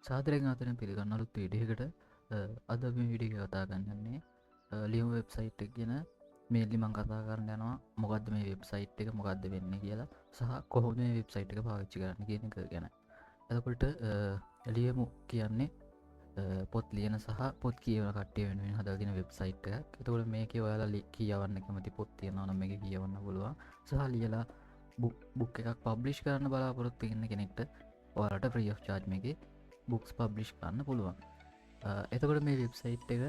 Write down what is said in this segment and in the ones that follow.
සාදරයෙන් ආදරයෙන් පිළිගන්න අලුත් වීඩියෝයකට අද මේ වීඩියෝ කතා කරන්නේ ලියුම් වෙබ්සයිට් එක ගැන. මේන්ලි මම කතා කරන්න යනවා මොකද්ද මේ වෙබ්සයිට් එක, මොකද්ද වෙන්නේ කියලා, සහ කොහොමද මේ වෙබ්සයිට් එක පාවිච්චි කරන්න කියන එක ගැන. එතකොට ලියමු කියන්නේ පොත් ලියන සහ පොත් කියවන කට්ටිය වෙනුවෙන් හදලා තියෙන වෙබ්සයිට් එකක්. එතකොට මේකේ ඔයාලා කියවන්න කැමති පොත් තියෙනවා නම් මේක කියවන්න පුළුවන්. සහ ලියලා බුක් එකක් පබ්ලිෂ් කරන්න බලාපොරොත්තු වෙන කෙනෙක්ට ඔයාලට ෆ්‍රී ඔෆ් චාර්ජ් මේකේ බුක්ස් පබ්ලිෂ් කරන්න පුළුවන්. එතකොට මේ වෙබ්සයිට් එක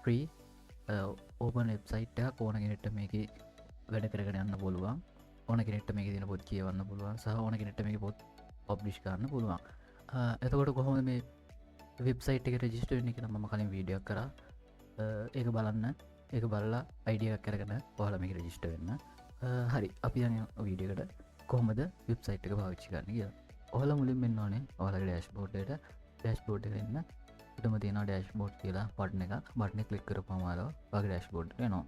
ෆ්‍රී ඕපන් වෙබ්සයිට් එකක්. ඕන කෙනෙක්ට මේක වැඩ කරගෙන යන්න පුළුවන්. ඕන කෙනෙක්ට මේක තියෙන පොත් කියවන්න පුළුවන්. සහ ඕන කෙනෙක්ට මේක පොත් පබ්ලිෂ් කරන්න පුළුවන්. එතකොට කොහොමද මේ වෙබ්සයිට් එක රෙජිස්ටර් වෙන්නේ කියලා මම කලින් වීඩියෝ එකක් කරා. ඒක බලන්න. ඒක බලලා අයිඩියා එකක් අරගෙන ඔයාලා මේක රෙජිස්ටර් වෙන්න. හරි, අපි යන වීඩියෝ එකට කොහොමද වෙබ්සයිට් එක පාවිච්චි කරන්නේ කියලා. ඔයාලා මුලින්ම එන්න ඕනේ ඔයාලගේ ඩෑෂ්බෝඩ් එකට. ඩෑෂ්බෝඩ් එකට එන්න. ඊටම තියෙනවා ඩෑෂ්බෝඩ් කියලා බටන් එකක්. බටන් එක ක්ලික් කරපුවම ඔයාලා ඔයාගේ ඩෑෂ්බෝඩ් එකට එනවා.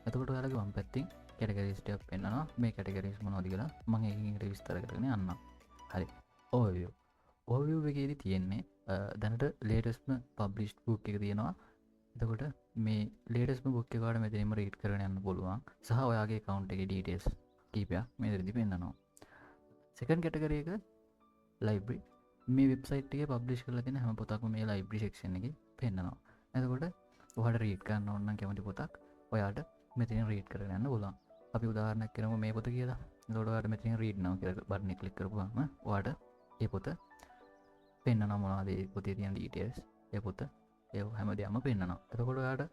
එතකොට ඔයාලගේ වම් පැත්තෙන් කැටගරිස් ටැබ් පෙන්නනවා. මේ කැටගරිස් මොනවද කියලා මම ඒකින් විස්තර කරගෙන යන්නම්. හරි. ඕවර්විව් එකේදී තියෙන්නේ දැනට ලේටස්ට්ම පබ්ලිෂ්ඩ් බුක් එක තියෙනවා. එතකොට මේ ලේටස්ට්ම බුක් එක ඔයාලට මෙතනින්ම රීඩ් කරගෙන යන්න පුළුවන්. සහ ඔයාගේ account එකේ details කීපයක් මෙතනදී පෙන්නනවා. සෙකන්ඩ් කැටගරි එක ලයිබ්‍රරි. මේ වෙබ්සයිට් එකේ පබ්ලිෂ් කරලා තියෙන හැම පොතක්ම මේ ලයිබ්‍රරි සෙක්ෂන් එකේ පෙන්නනවා. එතකොට ඔයාලට රීඩ් කරන්න ඕන නම් කැමති පොතක් ඔයාලට මෙතනින් රීඩ් කරගෙන යන්න පුළුවන්. අපි උදාහරණයක් කරමු මේ පොත කියලා. එතකොට ඔයාලට මෙතනින් රීඩ් now කියලා බටන් එක ක්ලික් කරපුවාම ඔයාලට මේ පොත පෙන්නනවා. මොනවද මේ පොතේ තියෙන details, මේ පොත ඒ හැමදේම පෙන්නනවා. එතකොට ඔයාලට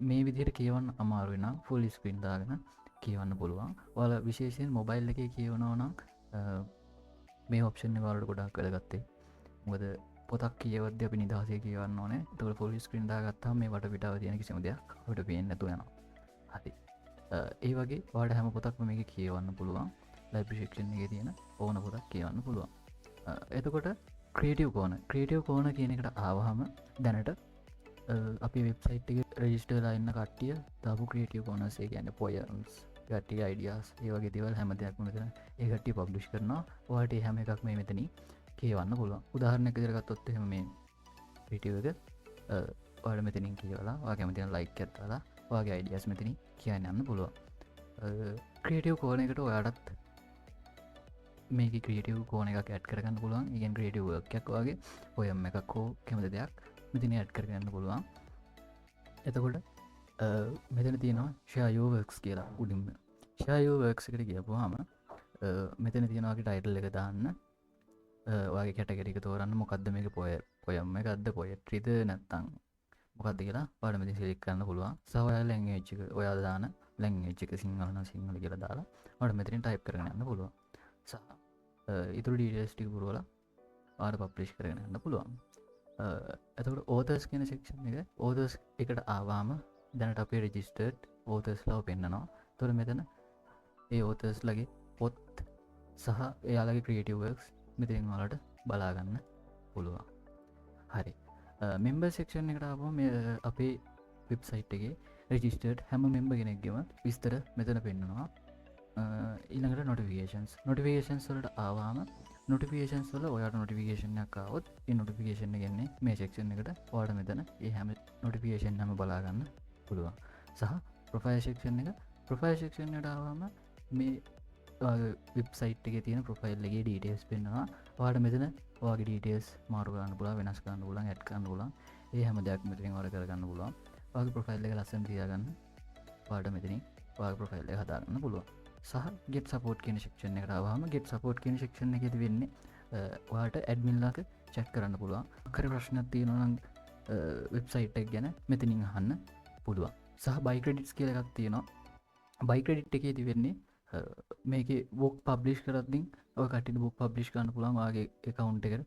මේ විදිහට කියවන්න අමාරු වෙනවා ෆුල් ස්ක්‍රීන් දාගෙන කියවන්න පුළුවන්. ඔයාලා විශේෂයෙන් මොබයිල් එකේ කියවනවා නම් මේ ඔප්ෂන් එක වලට ගොඩක් වැදගත්. මොකද පොතක් කියවද්දී අපි නිදහසේ කියවන්න ඕනේ. ඒතකොට ෆුල් ස්ක්‍රීන් දාගත්තාම මේ වටපිටාව තියෙන කිසිම දෙයක් අපිට පේන්නේ නැතුව යනවා. හරි. ඒ වගේ ඔයාලට හැම පොතක්ම මේකේ කියවන්න පුළුවන්. ලයිබ්‍රරි සෙක්ෂන් එකේ තියෙන ඕන පොතක් කියවන්න පුළුවන්. එතකොට ක්‍රියේටිව් කෝනර් කියන එකට ආවහම දැනට අපි වෙබ්සයිට් එකේ රෙජිස්ටර් වෙලා ඉන්න කට්ටිය දාපු ක්‍රියේටිව් කෝනර්ස් ඒ කියන්නේ පොයම්ස්, කට්ටිය අයිඩියාස්, ඒ වගේ දේවල් හැම දෙයක්ම මෙතන ඒ කට්ටිය පබ්ලිෂ් කරනවා. ඔයාලට ඒ හැම එකක්ම මෙතනින් කියවන්න පුළුවන්. උදාහරණයක් විදිහට ගත්තොත් එහෙම මේ ක්‍රියේටිව් එක ඔයාලා මෙතනින් කියවලා ඔයා කැමති නම් ලයික් එකක් දාලා ඔයාගේ අයිඩියාස් මෙතනින් කියන්න යන්න පුළුවන්. ක්‍රියේටිව් කෝනර් එකට ඔයාලට මේක ක්‍රියේටිව් කෝන එකක් ඇඩ් කරගන්න පුළුවන්. ඒ කියන්නේ ක්‍රියේටිව් වර්ක් එකක් වගේ පොයම් එකක් හෝ කැමති දෙයක් මෙතන ඇඩ් කරගන්න පුළුවන්. එතකොට මෙතන තියෙනවා share your works කියලා උඩින්ම. share your works එකට ගියපුවාම මෙතන තියෙනවා වගේ ටයිටල් එක දාන්න. ඔයාගේ කැටගරි එක තෝරන්න. මොකද්ද මේක පොයම් එකක්ද, පොයට්‍රිද නැත්නම් මොකද්ද කියලා ඔයාලා මෙතන සිලෙක්ට් කරන්න පුළුවන්. සහ ඔයාලා ලැන්ග්වේජ් එක ඔයාලා දාන ලැන්ග්වේජ් එක සිංහල නම් සිංහල කියලා දාලා ඔයාලා මෙතනින් ටයිප් කරගෙන යන්න පුළුවන්. සහ ඉතුරු ඩීටේල්ස් ටික පුරවලා ඔයාලට පබ්ලිෂ් කරගෙන යන්න පුළුවන්. එතකොට authors කියන section එක authors එකට ආවම දැනට අපේ registered authors ලා පෙන්නනවා. එතකොට මෙතන ඒ authors ලගේ පොත් සහ එයාලගේ creative works මෙතනින් ඔයාලට බලා ගන්න පුළුවන්. හරි. member section එකට ආවම මේ අපේ වෙබ්සයිට් එකේ registered හැම member කෙනෙක්ගේම විස්තර මෙතන පෙන්නනවා. ඊළඟට notifications වලට ආවම notifications වල ඔයාලට notification එකක් ආවොත් ඒ notification එක එන්නේ මේ section එකට. ඔයාලට මෙතන ඒ හැම notification හැම බලා ගන්න පුළුවන්. සහ profile section එකට ආවම මේ වෙබ්සයිට් එකේ තියෙන profile එකේ details පෙන්නනවා. ඔයාලට මෙතන ඔයාගේ details මාරු කරන්න පුළුවන්, වෙනස් කරන්න පුළුවන්, add කරන්න පුළුවන්. ඒ හැම දෙයක්ම මෙතනින් ඔයාලට කරගන්න පුළුවන්. ඔයාගේ profile එක ලස්සන තියාගන්න ඔයාලට මෙතනින් ඔයාගේ profile එක හදාගන්න පුළුවන්. සහ get support කියන section එකට ආවම get support කියන section එකේදී වෙන්නේ ඔයාලට admin ලාට chat කරන්න පුළුවන්. අක්කර ප්‍රශ්නයක් තියෙනවා නම් වෙබ්සයිට් එක ගැන මෙතනින් අහන්න පුළුවන්. සහ buy credits කියලා එකක් තියෙනවා. buy credit එකේදී වෙන්නේ මේකේ book publish කරද්දී ඔය කට්ටියට book publish කරන්න පුළුවන්. ඔයාගේ account එකට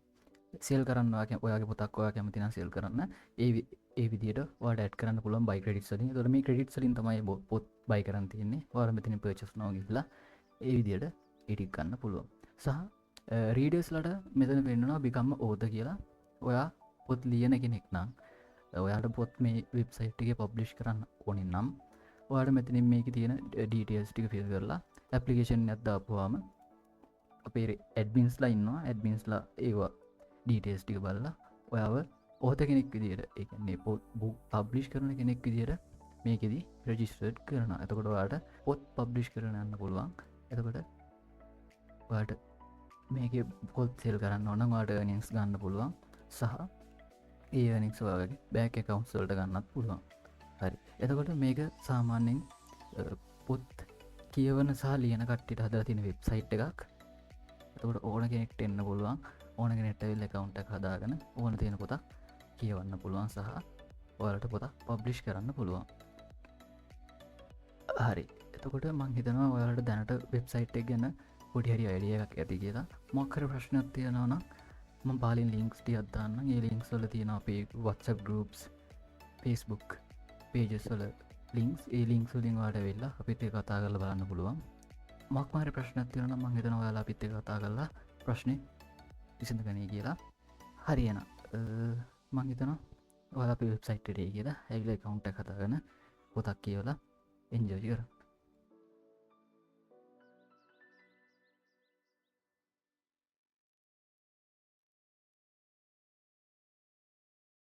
sell කරන්න ඔයාගේ පොතක් ඔයා කැමති නම් sell කරන්න ඒ විදිහට ඔයාලට add කරන්න පුළුවන් buy credits වලින්. ඒතකොට මේ credits වලින් තමයි පොත් buy කරන්න තියෙන්නේ. ඔයාලා මෙතනින් purchase now ගිහලා ඒ විදිහට edit කරන්න පුළුවන්. සහ readers ලට මෙතන පෙන්නනවා become author කියලා. ඔයා පොත් ලියන කෙනෙක් නම් ඔයාලට පොත් මේ website එකේ publish කරන්න ඕනේ නම් ඔයාලට මෙතනින් මේකේ තියෙන details ටික fill කරලා application එකක් දාපුවාම අපේ admins ලා ඉන්නවා. admins ලා ඒවා ඩීටේස් ටික බලලා ඔයාව ඕත කෙනෙක් විදියට එකන්නේ පොත් පබ්ලිෂ් කරන කෙනෙක් විදියට මේකෙදි රජිස්ටර්ඩ් කරන. එතකොට ඔයාට පොත් පබ්ලිෂ් කරන යන්න පුළුවන්. එතකොට ඔයාට මේක පොත් සෙල් කරන්න ඕන වාට නිස් ගන්න පුළුවන් සහ ඒ නික්ස් වගේ බෑක කවුන්සල්ට ගන්නත් පුළුවන්. හරි එතකොට මේක සාමාන්‍යෙන් පොත් කියවන සහ ලියන කට්ටිට හදලා තියෙන වෙබ්සයිට් එකක්. එතකොට ඕන කෙනෙක්ට එන්න පුළුවන්. ඕන කෙනෙක්ට ඇවිල්ලා account එක හදාගෙන ඕන තියෙන පොතක් කියවන්න පුළුවන් සහ ඔයාලට පොතක් පබ්ලිෂ් කරන්න පුළුවන්. හරි එතකොට මං හිතනවා ඔයාලට දැනට වෙබ්සයිට් එක ගැන පොඩි හරි අයිඩියා එකක් ඇති කියලා. මොකක් හරි ප්‍රශ්නයක් තියෙනවා නම් මම පාලින් ලින්ක්ස් ටිකක් දාන්නම්. ඒ ලින්ක්ස් වල තියෙනවා අපේ WhatsApp groups, Facebook pages වල ලින්ක්ස්. ඒ ලින්ක්ස් වලින් ඔයාලට වෙලා අපිත් එක්ක කතා කරලා බලන්න පුළුවන්. මොකක් හරි ප්‍රශ්නයක් තියෙනවා නම් මං හිතනවා ඔයාලා අපිත් එක්ක කතා කරලා ප්‍රශ්නේ විසඳගනී කියලා. හරි එහෙනම් මං හිතනවා ඔයාලා අපේ වෙබ්සයිට් එකට ගිහලා ඇවිල්ලා account එක හදාගෙන පොතක් කියවලා එන්ජොයි කරන්න.